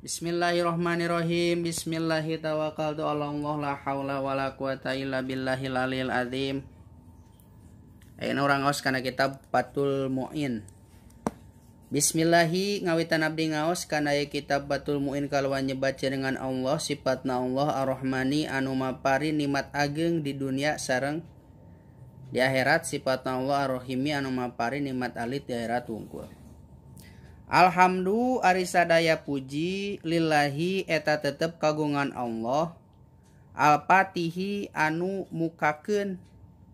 Bismillahirrahmanirrahim. Bismillahi tawakkaltu 'alallah la haula wala quwata illa billahil aliyil azim. Ayeuna urang ngaos kana kitab Fathul Mu'in. Bismillahi ngawitan abdi ngaos kana kitab Fathul Mu'in kalawan nyebaca dengan Allah sifatna Allah Ar-Rahmani anu mapari nikmat ageng di dunia sareng di akhirat, sifatna Allah Ar-Rahimi anu mapari nikmat alit di akhirat wungkul. Alhamdu ari sadaya puji lillahi eta tetep kagungan Allah Al-Fatihi anu mukakeun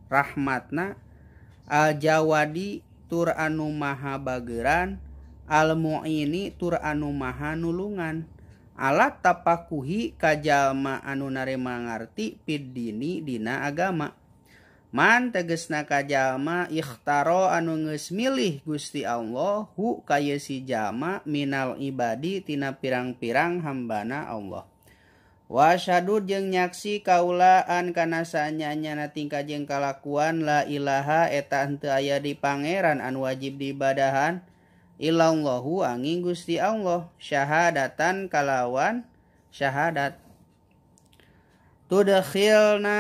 rahmatna, Al-Jawadi tur anu maha bageuran, Al-Mu'ini tur anu maha nulungan, Alat tapakuhi ka jalma anu narema ngarti fid dini dina agama. Man tegesna ka jalma ikhtaro anu geus milih Gusti Allah hu kaya si jalma minal ibadi tina pirang-pirang hambana Allah. Wa syahadu jeung nyaksi kaulaan kana saanyana tingkah jeung kalakuan la ilaha eta henteu aya di pangeran anu wajib diibadahan illallahu angin Gusti Allah, syahadatan kalawan syahadat. Tudkhilna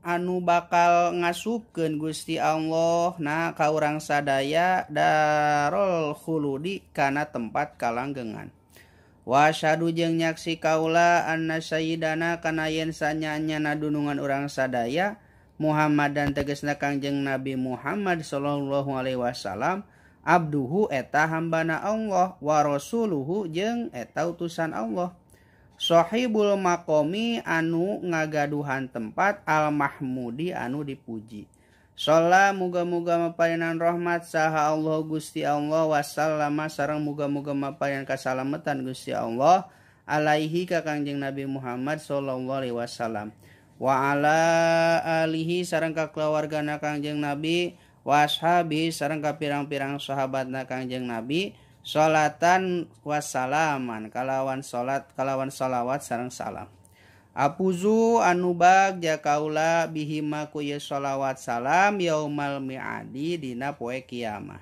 anu bakal ngasupkeun Gusti Allah na ka urang sadaya darul khuludi kana tempat kalanggengan. Wa syahadu jeung nyaksi kaula anna sayyidana kana yen sanyanyana dunungan urang sadaya Muhammadan tegasna Kangjeng Nabi Muhammad sallallahu alaihi wasallam abduhu eta hambana Allah wa rasuluhu jeung eta utusan Allah. Sohibul makomi anu ngagaduhan tempat al-mahmudi anu dipuji. Sholla muga-muga maparinan rahmat saha Allah Gusti Allah wasallama sareng muga-muga maparinan kasalamatan Gusti Allah alaihi ka Kangjeng Nabi Muhammad sallallahu alaihi wasallam wa ala alihi sareng ka keluargana Kangjeng Nabi wa ashabi sareng ka pirang-pirang sahabatna Kangjeng Nabi. Sholatan wassalaman kalawan salat kalawan salawat sareng salam. Apuzu anu bagja kaula bihima ku ye sholawat salam yaumal mi'adi dina poe kiamah.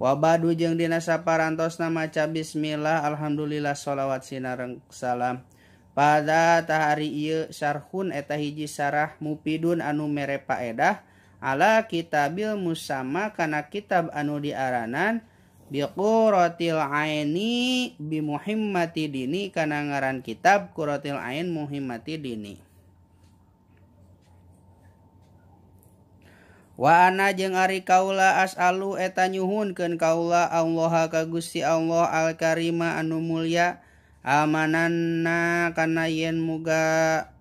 Wa badu jeung dina saparantosna maca bismillah alhamdulillah sholawat sinareng salam. Pada tahari ieu syarhun eta hiji sarah mupidun anu mere paedah ala kitabil musamma kana kitab anu diaranan biquratil aini bi muhimmati dini kana ngaran kitab quratil ain muhimmati dini. Wa ana jeung ari kaula as'alu eta nyuhunkeun kaula Allah ka Gusti Allah al karima anu mulya amananna kana yen muga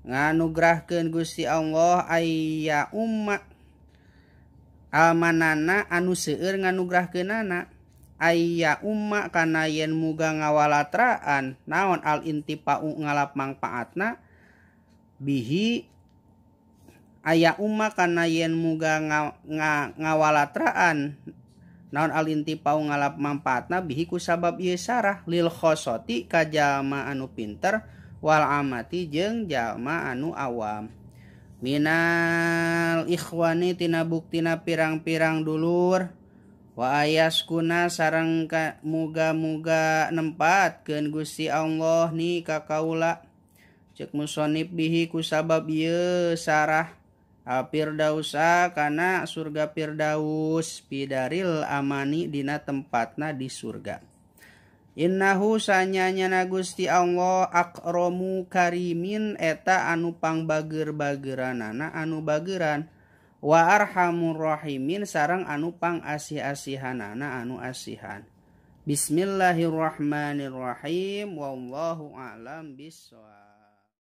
nganugrahkeun Gusti Allah ayya umma almanana anu seueur nganugrahkeunana ayya umma kana yen muga ngawalatraan naon al intifa'u ngalap mangpaatna bihi ayya umma kana yen muga ngawalatraan naon al intifa'u ngalap mangpaatna bihi ku sabab ieu sarah lil khosoti ka jalma anu pinter wal amati jeung jalma anu awam. Minal ikhwani tina buktina pirang-pirang dulur wa ayaskuna sareng muga-muga nempatkeun Gusti Allah ni ka kaula ceuk musannif bihi ku sabab ieu sarah al-firdausa kana surga firdaus bidaril amani dina tempatna di surga. Innahu sanyanyana Gusti Allah akramu karimin eta anu pangbageur-bageuranana anu bageuran wa arhamur rahimin sareng anu pangasih-asihanana anu asihan. Bismillahirrahmanirrahim wallahu a'lam bissawab.